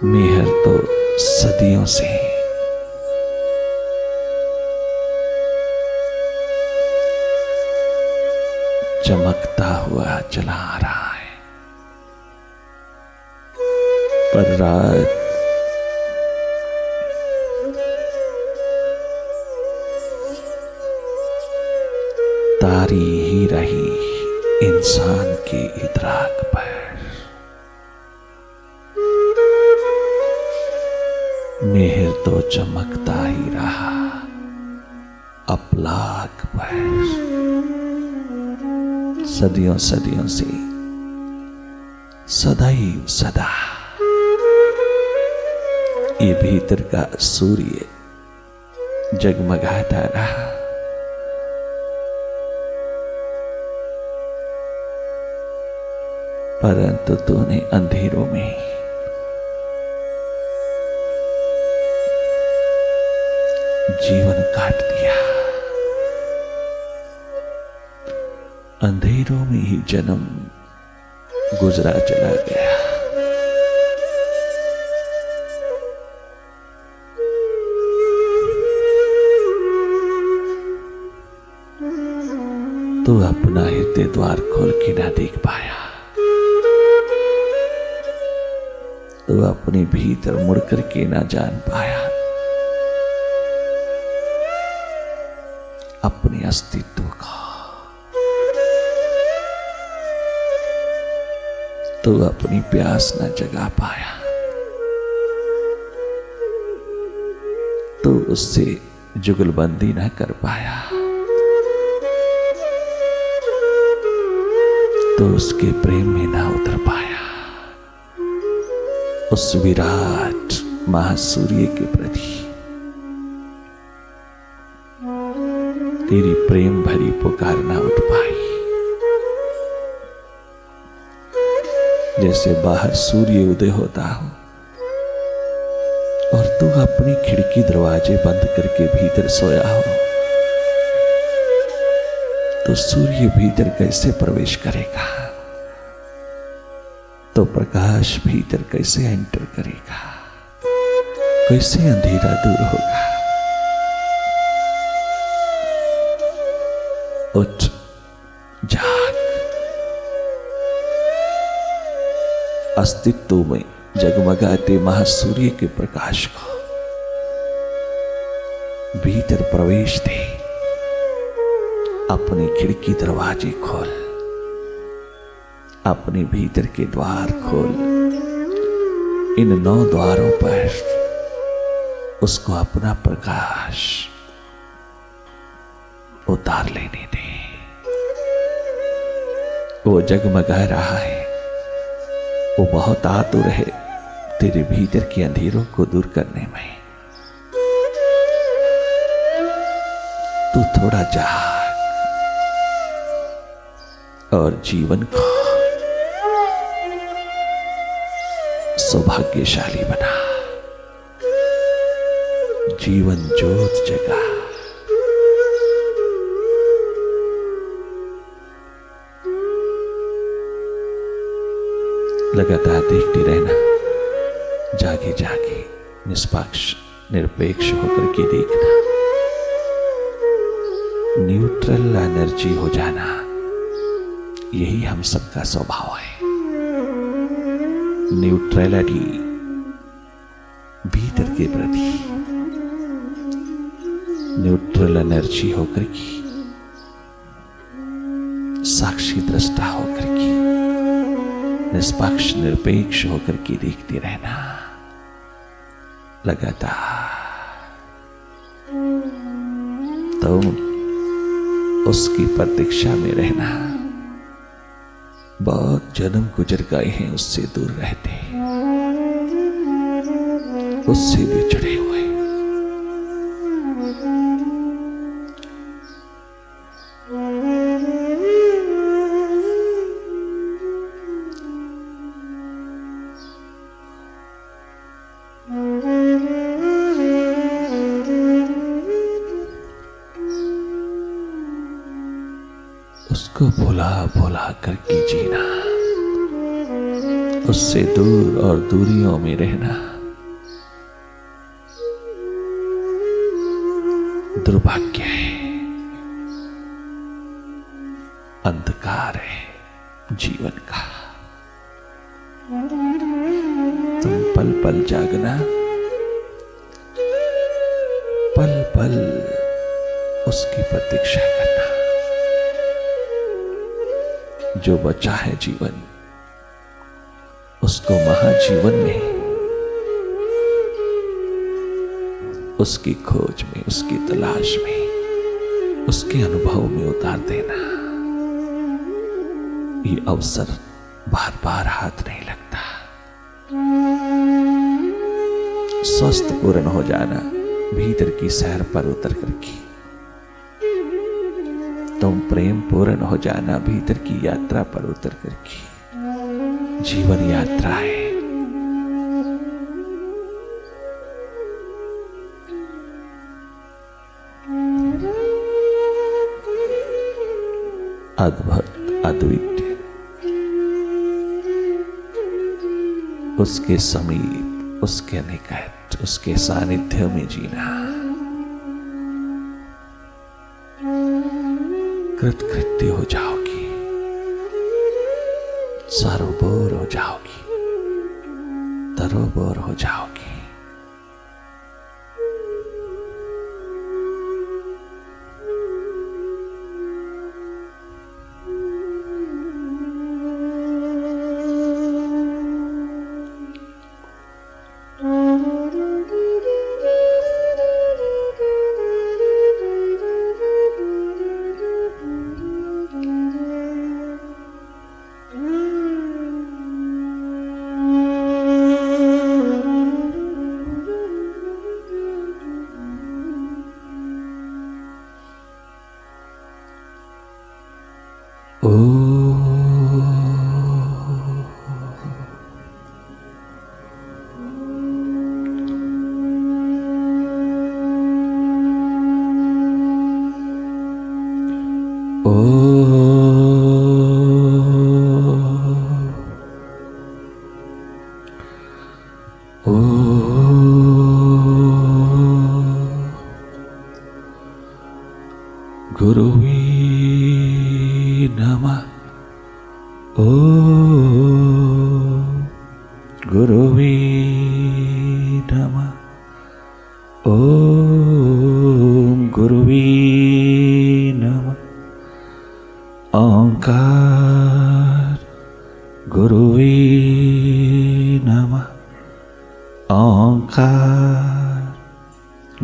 मेहर तो सदियों से चमकता हुआ चला आ रहा है, पर रात तारी ही रही इंसान की इदराक पर। मेहर तो चमकता ही रहा अफलाक पर। सदियों सदियों से सदैव सदा ये भीतर का सूर्य जगमगाता रहा। परंतु तूने अंधेरों में जीवन काट दिया। अंधेरों में ही जन्म गुजरा चला गया। तो अपना हृदय द्वार खोल के ना देख पाया, तो अपने भीतर मुड़ करके ना जान पाया अपने अस्तित्व का। तो अपनी प्यास न जगा पाया, तो उससे जुगलबंदी न कर पाया, तो उसके प्रेम में ना उतर पाया। उस विराट महासूर्य के प्रति तेरी प्रेम भरी पुकार ना उठ पाई। जैसे बाहर सूर्य उदय होता हो और तू अपनी खिड़की दरवाजे बंद करके भीतर सोया हो, तो सूर्य भीतर कैसे प्रवेश करेगा? तो प्रकाश भीतर कैसे एंटर करेगा? कैसे अंधेरा दूर होगा? उठ, जाग। अस्तित्व में जगमगाते महासूर्य के प्रकाश को भीतर प्रवेश दे। अपनी खिड़की दरवाजे खोल, अपने भीतर के द्वार खोल। इन 9 द्वारों पर उसको अपना प्रकाश उतार लेने दे। वो जगमगा रहा है, वो बहुत आतुर है तेरे भीतर के अंधेरों को दूर करने में। तू थोड़ा जाग और जीवन को सौभाग्यशाली बना। जीवन ज्योत जगा। लगातार देखते रहना, जागे जागे निष्पक्ष निरपेक्ष होकर के देखना। न्यूट्रल एनर्जी हो जाना, यही हम सबका स्वभाव है। न्यूट्रलिटी भीतर के प्रति न्यूट्रल एनर्जी होकर की, साक्षी दृष्टा होकर की, निष्पक्ष निरपेक्ष होकर के देखते रहना। लगातार तो उसकी प्रतीक्षा में रहना। बहुत जन्म गुजर गए हैं उससे दूर रहते, उससे बिछड़े हुए। उसको भुला भुला करके जीना, उससे दूर और दूरियों में रहना। दुर्भाग्य है, अंधकार है जीवन का। तुम पल पल जागना, पल पल उसकी प्रतीक्षा करना। जो बचा है जीवन, उसको महाजीवन में, उसकी खोज में, उसकी तलाश में, उसके अनुभव में उतार देना। ये अवसर बार बार हाथ नहीं लगता। स्वस्थ पूर्ण हो जाना भीतर की सैर पर उतर करके, तुम प्रेम पूर्ण हो जाना भीतर की यात्रा पर उतर करके। जीवन यात्रा है। अद्भुत, अद्वितीय, उसके समीप, उसके निकट, उसके सानिध्य में जीना। कृतकृत्य हो जाओगी, सरोबोर हो जाओगी, तरोबोर हो जाओगी। गुरुवे नमः। ओम गुरुवे नमः। ओम गुरुवे नमः। ओंकार गुरुवे नमः। ओंकार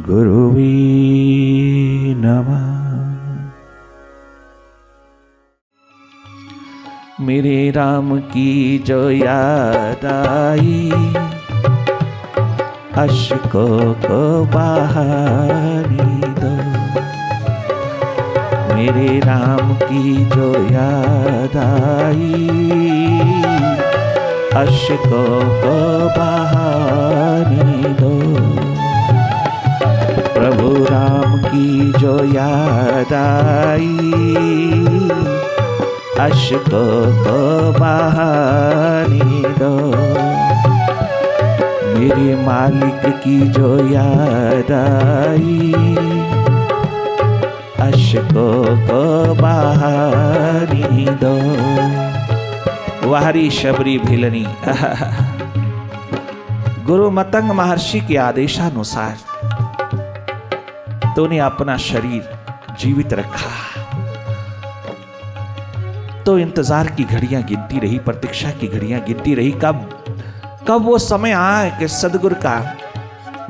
गुरुवे नमः। मेरे राम की जो याद आई, अश्कों को बहाने दो। मेरे राम की जो याद आई, अश्कों को बहाने दो। प्रभु राम की जो याद आई, अश्कों को बहाने दो। मेरे मालिक की जो याद आई, अश्कों को बहाने दो। वाहरी शबरी भिलनी। गुरु मतंग महर्षि के आदेशानुसार तूने अपना शरीर जीवित रखा, तो इंतजार की घड़ियां गिनती रही, प्रतीक्षा की घड़ियां गिनती रही। कब वो समय आए कि सदगुरु का,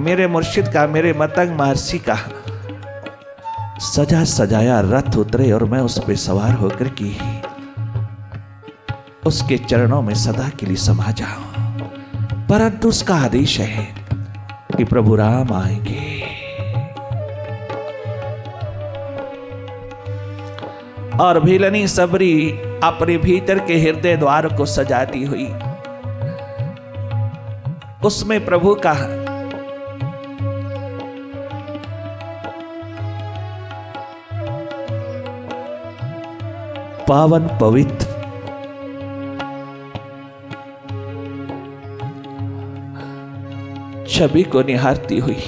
मेरे मुर्शिद का, मेरे मतंग महर्षि का सजा सजाया रथ उतरे और मैं उस पे सवार होकर के उसके चरणों में सदा के लिए समा जाऊं। परंतु उसका आदेश है कि प्रभु राम आएंगे। और भीलनी सबरी अपने भीतर के हृदय द्वार को सजाती हुई उसमें प्रभु का पावन पवित्र छवि को निहारती हुई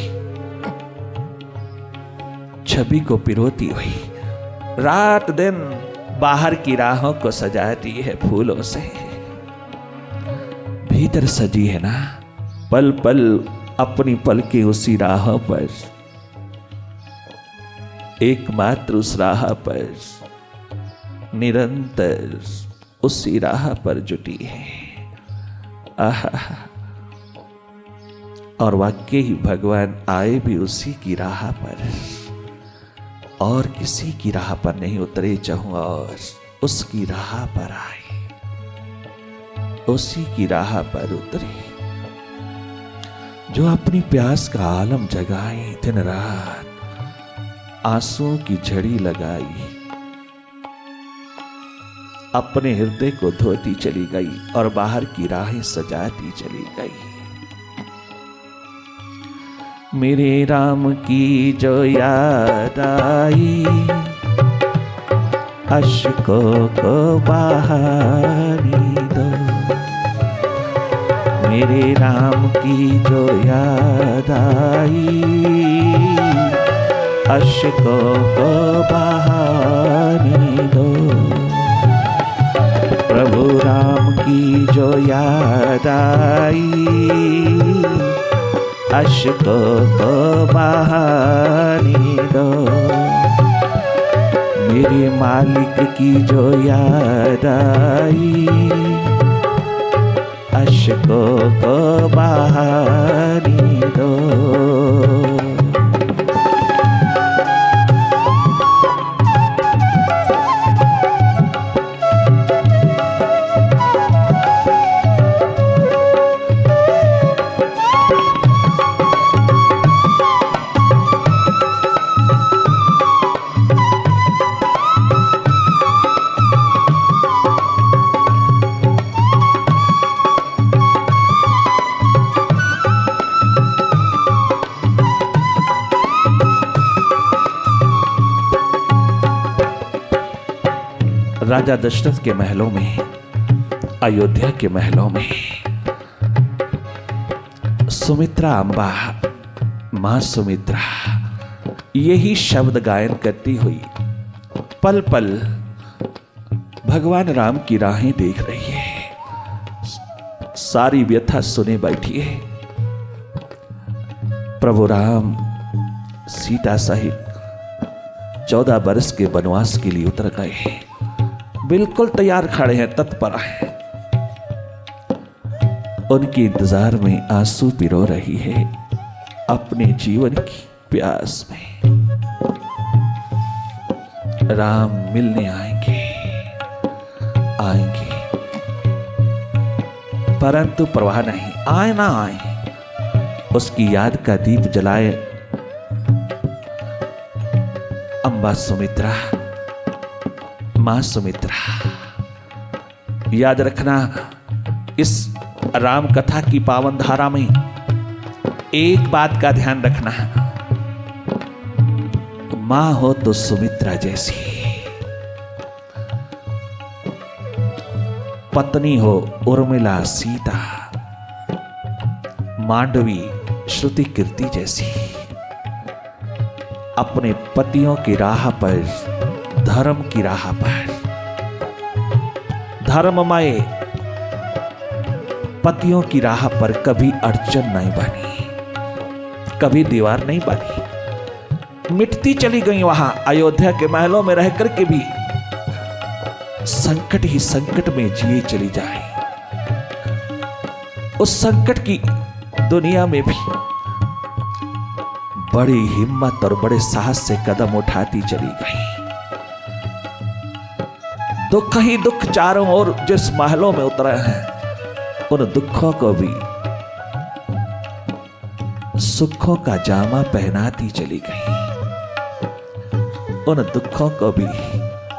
छवि को पिरोती हुई, रात दिन बाहर की राहों को सजाती है फूलों से, भीतर सजी है ना पल पल अपनी पलकें उसी राहों पर, एकमात्र उस राह पर, निरंतर उसी राह पर जुटी है। आहा, और वाकई ही भगवान आए भी उसी की राह पर, और किसी की राह पर नहीं उतरे चाहूं, और उसकी राह पर आए, उसी की राह पर उतरे, जो अपनी प्यास का आलम जगाई, दिन रात आंसुओं की झड़ी लगाई, अपने हृदय को धोती चली गई और बाहर की राहें सजाती चली गई। मेरे राम की जो याद आई, अश्कों को बहाने दो, मेरे राम की जो याद आई, अश्कों को बहाने दो, प्रभु राम की जो याद आई, अश्कों को बहाने दो, मेरे मालिक की जो याद आई, अश्कों को बहाने दो। राजा दशरथ के महलों में, अयोध्या के महलों में सुमित्रा अम्बा, मां सुमित्रा यही शब्द गायन करती हुई पल पल भगवान राम की राहें देख रही है, सारी व्यथा सुने बैठी है। प्रभु राम सीता सहित 14 बरस के वनवास के लिए उतर गए हैं, बिल्कुल तैयार खड़े हैं, तत्पर हैं। उनके इंतजार में आंसू पिरो रही है अपने जीवन की प्यास में। राम मिलने आएंगे, आएंगे, परंतु परवाह नहीं, आए ना आए, उसकी याद का दीप जलाए अम्बा सुमित्रा, मां सुमित्रा। याद रखना, इस राम कथा की पावन धारा में एक बात का ध्यान रखना, मां हो तो सुमित्रा जैसी, पत्नी हो उर्मिला सीता, मांडवी श्रुति कीर्ति जैसी, अपने पतियों की राह पर, धर्म की राह पर, धर्ममय पतियों की राह पर कभी अड़चन नहीं बनी, कभी दीवार नहीं बनी। मिटती चली गई वहां अयोध्या के महलों में रहकर के भी संकट ही संकट में जिए चली जाए। उस संकट की दुनिया में भी बड़ी हिम्मत और बड़े साहस से कदम उठाती चली गई। दुख ही दुख चारों ओर जिस महलों में उतरे हैं, उन दुखों को भी सुखों का जामा पहनाती चली गई, उन दुखों को भी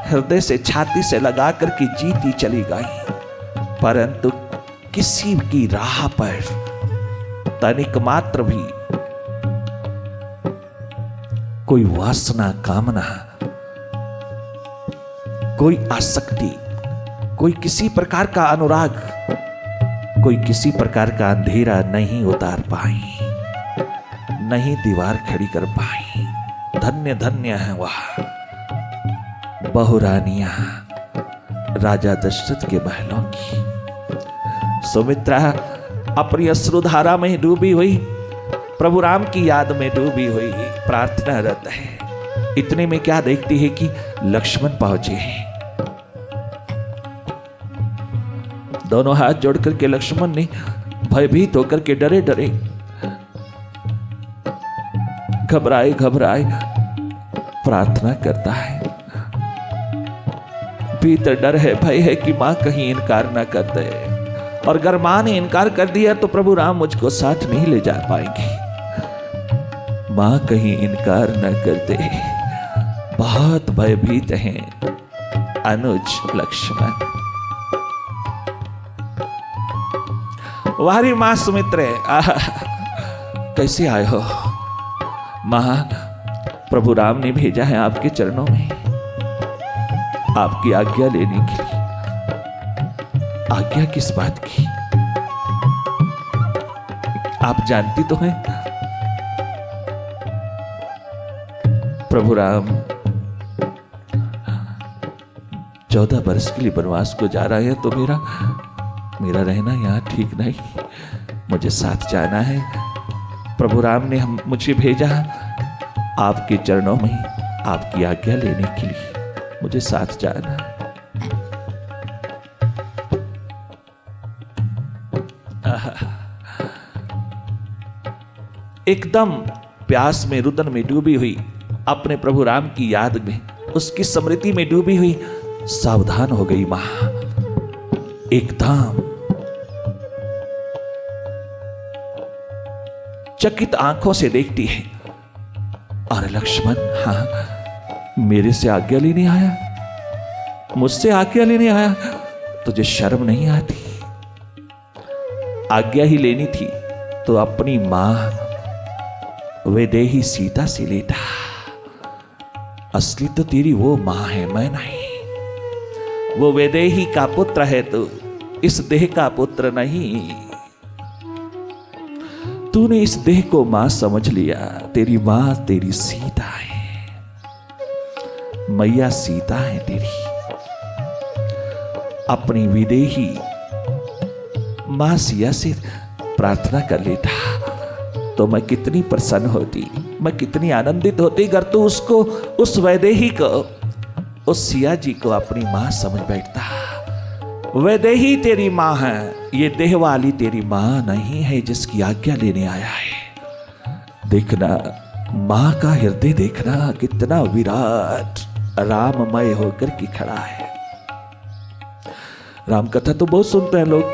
हृदय से छाती से लगा करके जीती चली गई। परंतु किसी की राह पर तनिक मात्र भी कोई वासना, कामना, कोई आसक्ति, कोई किसी प्रकार का अनुराग, कोई किसी प्रकार का अंधेरा नहीं उतार पाई, नहीं दीवार खड़ी कर पाई। धन्य धन्य है वह बहुरानियां राजा दशरथ के महलों की। सुमित्रा अपनी अश्रुधारा में डूबी हुई, प्रभु राम की याद में डूबी हुई प्रार्थनारत है। इतने में क्या देखती है कि लक्ष्मण पहुंचे हैं। दोनों हाथ जोड़ करके लक्ष्मण ने भयभीत होकर के डरे डरे घबराए घबराए प्रार्थना करता है। भीतर डर है, भय है कि मां कहीं इनकार ना कर दे, और अगर मां ने इनकार कर दिया तो प्रभु राम मुझको साथ नहीं ले जा पाएंगे। मां कहीं इनकार न कर दे। बहुत भयभीत हैं अनुज लक्ष्मण। वारी मां सुमित्रे, कैसे आए हो? मां, प्रभु राम ने भेजा है आपके चरणों में आपकी आज्ञा लेने के लिए। आज्ञा किस बात की? आप जानती तो हैं प्रभु राम 14 वर्ष के लिए वनवास को जा रहे हैं, तो मेरा रहना यहां ठीक नहीं, मुझे साथ जाना है। प्रभु राम ने मुझे भेजा आपके चरणों में आपकी आज्ञा लेने के लिए, मुझे साथ जाना है। एकदम प्यास में रुदन में डूबी हुई, अपने प्रभु राम की याद में उसकी स्मृति में डूबी हुई सावधान हो गई मां। एकदम चकित आंखों से देखती है, अरे लक्ष्मण, हाँ मेरे से आज्ञा लेने आया, मुझसे आज्ञा लेने आया, तुझे शर्म नहीं आती? आज्ञा ही लेनी थी तो अपनी मां वैदेही सीता से लेता। असली तो तेरी वो मां है, मैं नहीं। वो वैदेही का पुत्र है, तो इस देह का पुत्र नहीं। तूने इस देह को मां समझ लिया। तेरी मां तेरी सीता है, मैया सीता है तेरी। अपनी विदेही मां सिया से प्रार्थना कर लेता तो मैं कितनी प्रसन्न होती, मैं कितनी आनंदित होती अगर तू उसको, उस वैदेही को, उस सिया जी को अपनी मां समझ बैठता। वैदेही तेरी मां है, ये देह वाली तेरी मां नहीं है जिसकी आज्ञा लेने आया है। देखना मां का हृदय, देखना कितना विराट राममय होकर के खड़ा है। राम कथा तो बहुत सुनते हैं लोग,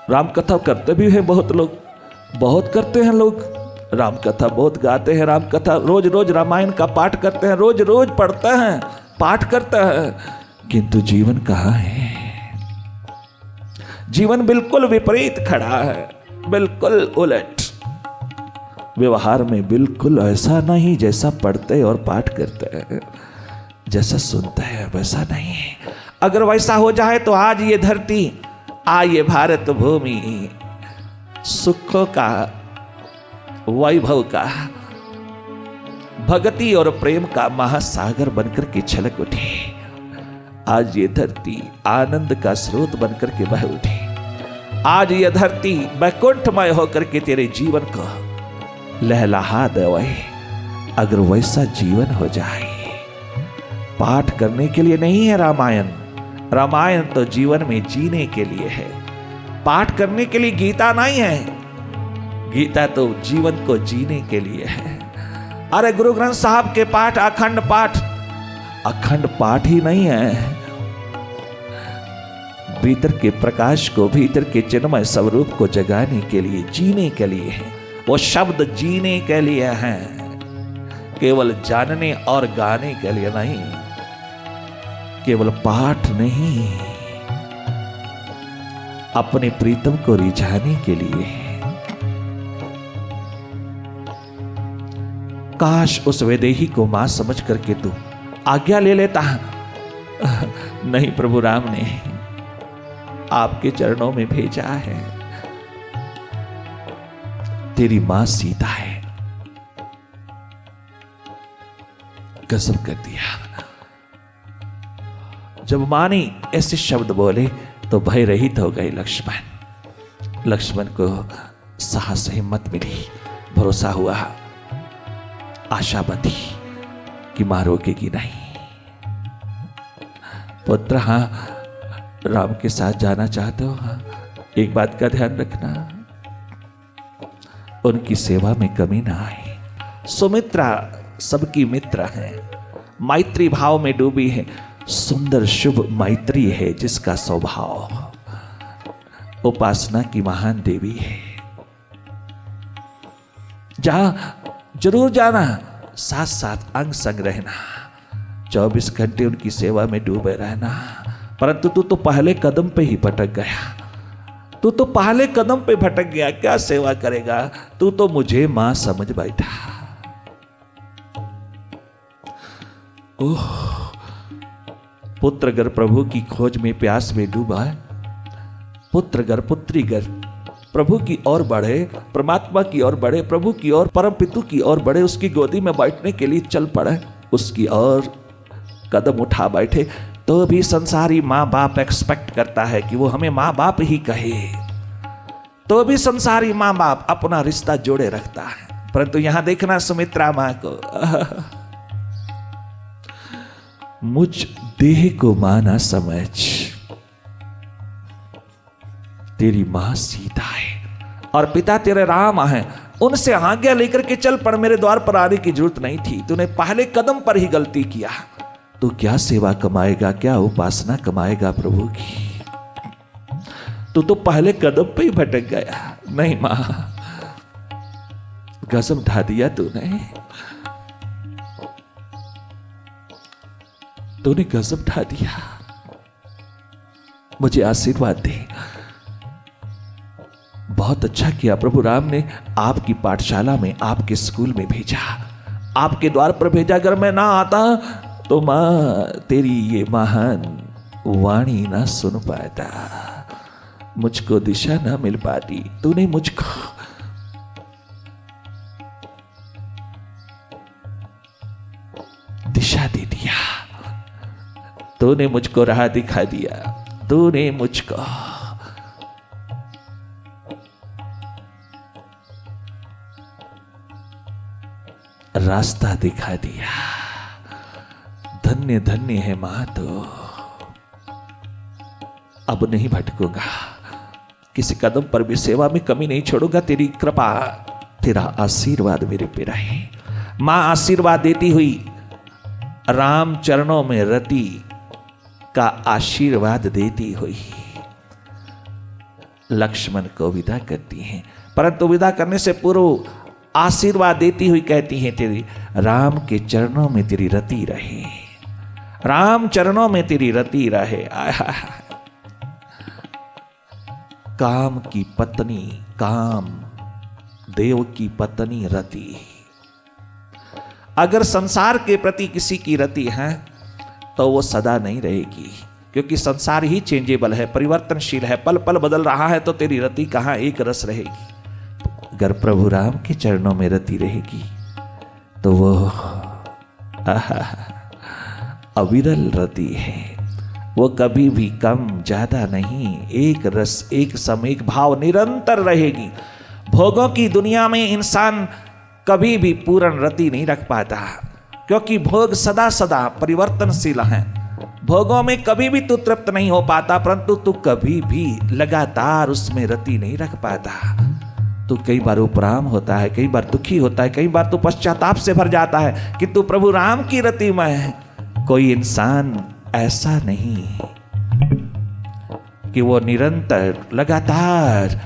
राम कथा करते भी हैं बहुत लोग, बहुत करते हैं लोग, राम कथा बहुत गाते हैं। राम कथा रोज रोज रामायण का पाठ करते हैं, रोज रोज पढ़ते हैं, पाठ करते हैं, किंतु जीवन कहाँ है? जीवन बिल्कुल विपरीत खड़ा है, बिल्कुल उलट। व्यवहार में बिल्कुल ऐसा नहीं जैसा पढ़ते और पाठ करते हैं, जैसा सुनते हैं वैसा नहीं। अगर वैसा हो जाए तो आज ये धरती, ये भारत भूमि सुखों का, वैभव का, भक्ति और प्रेम का महासागर बनकर के छलक उठी। आज ये धरती आनंद का स्रोत बनकर के बह उठी। आज ये धरती वैकुंठमय होकर के तेरे जीवन को लहलहा देवे। अगर वैसा जीवन हो जाए, पाठ करने के लिए नहीं है रामायण, रामायण तो जीवन में जीने के लिए है। पाठ करने के लिए गीता नहीं है, गीता तो जीवन को जीने के लिए है। अरे गुरु ग्रंथ साहब के पाठ, अखंड पाठ, अखंड पाठ ही नहीं है, भीतर के प्रकाश को, भीतर के चिन्मय स्वरूप को जगाने के लिए, जीने के लिए है। वो शब्द जीने के लिए हैं, केवल जानने और गाने के लिए नहीं, केवल पाठ नहीं, अपने प्रीतम को रिझाने के लिए। काश उस वैदेही को मां समझ करके तू आज्ञा ले लेता। नहीं, प्रभु राम ने आपके चरणों में भेजा है। तेरी मां सीता है, गजब कर दिया। जब मां ने ऐसे शब्द बोले तो भय रहित हो गए लक्ष्मण। लक्ष्मण को साहस हिम्मत मिली, भरोसा हुआ, आशा बंधी कि मां रोकेगी नहीं। पुत्र, हाँ राम के साथ जाना चाहते हो? हाँ, एक बात का ध्यान रखना, उनकी सेवा में कमी ना आए। सुमित्रा सबकी मित्र है, मैत्री भाव में डूबी है। सुंदर शुभ मैत्री है जिसका स्वभाव, उपासना की महान देवी है। जहां जरूर जाना, साथ साथ अंग संग रहना, 24 घंटे उनकी सेवा में डूबे रहना। परंतु तू तो पहले कदम पे ही भटक गया। तू तो पहले कदम पे भटक गया, क्या सेवा करेगा? तू तो मुझे मां समझ बैठा। ओह, पुत्र घर प्रभु की खोज में प्यास में डूबा है। पुत्र घर पुत्री घर प्रभु की ओर बढ़े, परमात्मा की ओर बढ़े, प्रभु की ओर, परम पितु की ओर बढ़े, उसकी गोदी में बैठने के लिए चल पड़े, उसकी ओर कदम उठा बैठे, तो भी संसारी माँ बाप एक्सपेक्ट करता है कि वो हमें माँ बाप ही कहे। तो भी संसारी माँ बाप अपना रिश्ता जोड़े रखता है। परंतु यहां देखना सुमित्रा मां को, मुझ देह को मां ना समझ, तेरी मां सीता है और पिता तेरे राम है, उनसे आज्ञा लेकर के चल पड़। मेरे द्वार पर आने की जरूरत नहीं थी, तूने पहले कदम पर ही गलती किया। तू क्या सेवा कमाएगा, क्या उपासना कमाएगा प्रभु की? तू तो पहले कदम पे ही भटक गया। नहीं मां, गजब ढा दिया तूने, तूने गजब ढा दिया। मुझे आशीर्वाद दे। बहुत अच्छा किया, प्रभु राम ने आपकी पाठशाला में, आपके स्कूल में भेजा, आपके द्वार पर भेजा। अगर मैं ना आता तो मां तेरी ये महान वाणी ना सुन पाता, मुझको दिशा ना मिल पाती। तूने मुझको दिशा दे दिया, तूने मुझको राह दिखा दिया, तूने मुझको रास्ता दिखा दिया। धन्य धन्य है मां, तो अब नहीं भटकूंगा, किसी कदम पर भी सेवा में कमी नहीं छोड़ूंगा। तेरी कृपा, तेरा आशीर्वाद मेरे पे रहे। मां आशीर्वाद देती हुई राम चरणों में रति का आशीर्वाद देती हुई लक्ष्मण को विदा करती हैं। परंतु विदा करने से पूर्व आशीर्वाद देती हुई कहती हैं, तेरी राम के चरणों में तेरी रति रहे, राम चरणों में तेरी रति रहे। काम की पत्नी, काम देव की पत्नी रति। अगर संसार के प्रति किसी की रति है तो वो सदा नहीं रहेगी, क्योंकि संसार ही चेंजेबल है, परिवर्तनशील है, पल पल बदल रहा है। तो तेरी रति कहां एक रस रहेगी? अगर प्रभु राम के चरणों में रति रहेगी तो वो अविरल रति है, वो कभी भी कम ज्यादा नहीं, एक रस, एक सम, एक भाव निरंतर रहेगी। भोगों की दुनिया में इंसान कभी भी पूर्ण रति नहीं रख पाता, क्योंकि भोग सदा सदा परिवर्तनशील है। भोगों में कभी भी तू तृप्त नहीं हो पाता, परंतु तू कभी भी लगातार उसमें रति नहीं रख पाता। तू कई बार उपराम होता है, कई बार दुखी होता है, कई बार तू पश्चाताप से भर जाता है कि तू प्रभु राम की रति में है। कोई इंसान ऐसा नहीं कि वो निरंतर लगातार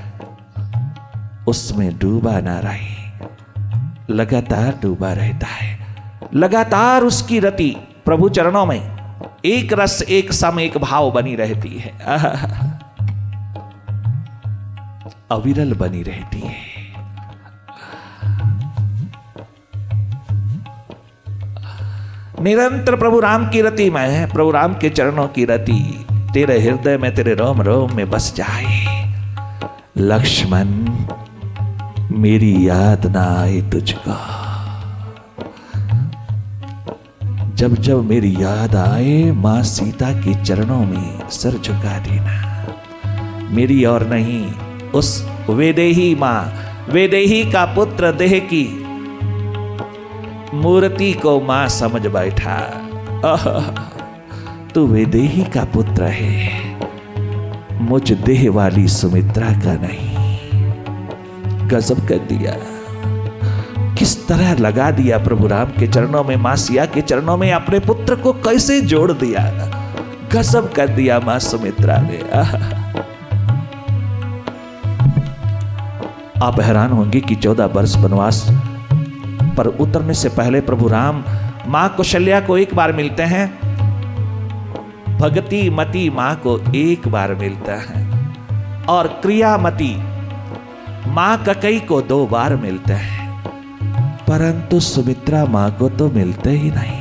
उसमें डूबा ना रहे, लगातार डूबा रहता है। लगातार उसकी रति प्रभु चरणों में एक रस, एक सम, एक भाव बनी रहती है, अविरल बनी रहती है। निरंतर प्रभु राम की रति में है, प्रभु राम के चरणों की रति तेरे हृदय में, तेरे रोम रोम में बस जाए। लक्ष्मण, मेरी याद ना आए तुझको, जब जब मेरी याद आए मां सीता के चरणों में सिर झुका देना। मेरी और नहीं, उस वैदेही मां, वैदेही का पुत्र देह की मूर्ति को मां समझ बैठा। तू वैदेही का पुत्र है, मुझ देह वाली सुमित्रा का नहीं। गजब कर दिया, किस तरह लगा दिया प्रभु राम के चरणों में, मां सिया के चरणों में अपने पुत्र को कैसे जोड़ दिया। गजब कर दिया मां सुमित्रा ने। आप हैरान होंगे कि 14 वर्ष वनवास पर उतरने से पहले प्रभु राम मां कौशल्या को एक बार मिलते हैं, भगती मती मां को एक बार मिलता है, और क्रियामती मां ककई को 2 बार मिलते हैं, परंतु सुमित्रा मां को तो मिलते ही नहीं।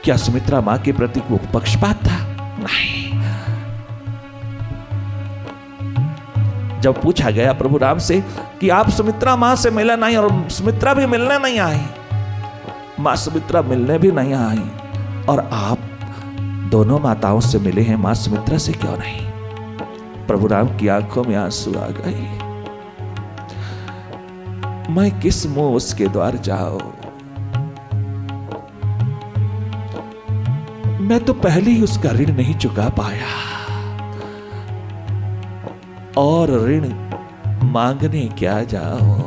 क्या सुमित्रा मां के प्रति वो पक्षपात था? नहीं। जब पूछा गया प्रभु राम से कि आप सुमित्रा मां से मिले नहीं और सुमित्रा भी मिलने नहीं आई, मां सुमित्रा मिलने भी नहीं आई, और आप दोनों माताओं से मिले हैं, मां सुमित्रा से क्यों नहीं? प्रभु राम की आंखों में आंसू आ गए। मैं किस मुंह उसके द्वार जाऊं? मैं तो पहले ही उसका ऋण नहीं चुका पाया, और ऋण मांगने क्या जाओ।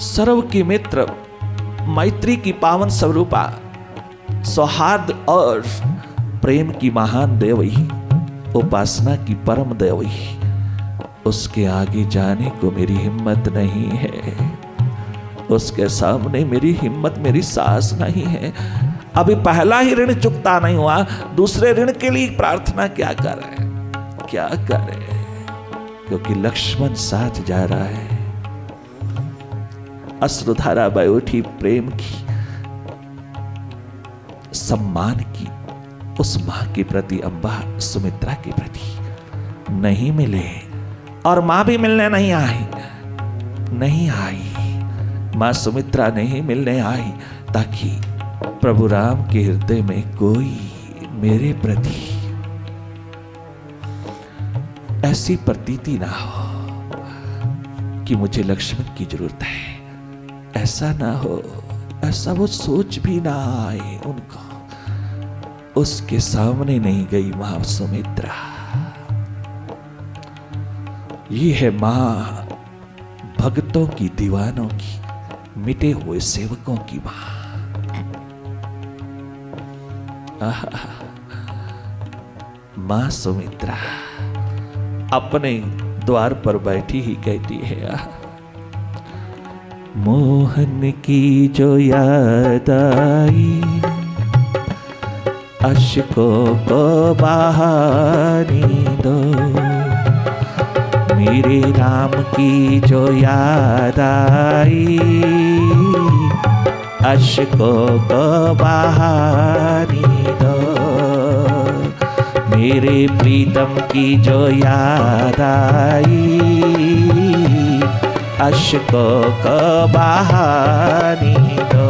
सर्व की मित्र, मैत्री की पावन स्वरूपा, सौहार्द और प्रेम की महान देवी, उपासना की परम देवी, उसके आगे जाने को मेरी हिम्मत नहीं है। उसके सामने मेरी हिम्मत, मेरी साहस नहीं है। अभी पहला ही ऋण चुकता नहीं हुआ, दूसरे ऋण के लिए प्रार्थना क्या करें, क्या करें? क्योंकि लक्ष्मण साथ जा रहा है। अश्रुधारा बह उठी प्रेम की, सम्मान की, उस मां के प्रति, अम्बा सुमित्रा के प्रति। नहीं मिले, और मां भी मिलने नहीं आई, नहीं आई। मां सुमित्रा नहीं मिलने आई ताकि प्रभु राम के हृदय में कोई मेरे प्रति ऐसी प्रतीति ना हो कि मुझे लक्ष्मण की जरूरत है। ऐसा ना हो, ऐसा वो सोच भी ना आए उनको। उसके सामने नहीं गई मां सुमित्रा। ये है मां भक्तों की, दीवानों की, मिटे हुए सेवकों की मां। मां सुमित्रा अपने द्वार पर बैठी ही कहती है, मोहन की जो याद आई, अश्कों को बहाने दो। मेरे राम की जो याद आई, अश्कों को बहाने दो। मेरे प्रीतम की जो याद आई, अश्कों को बहाने दो।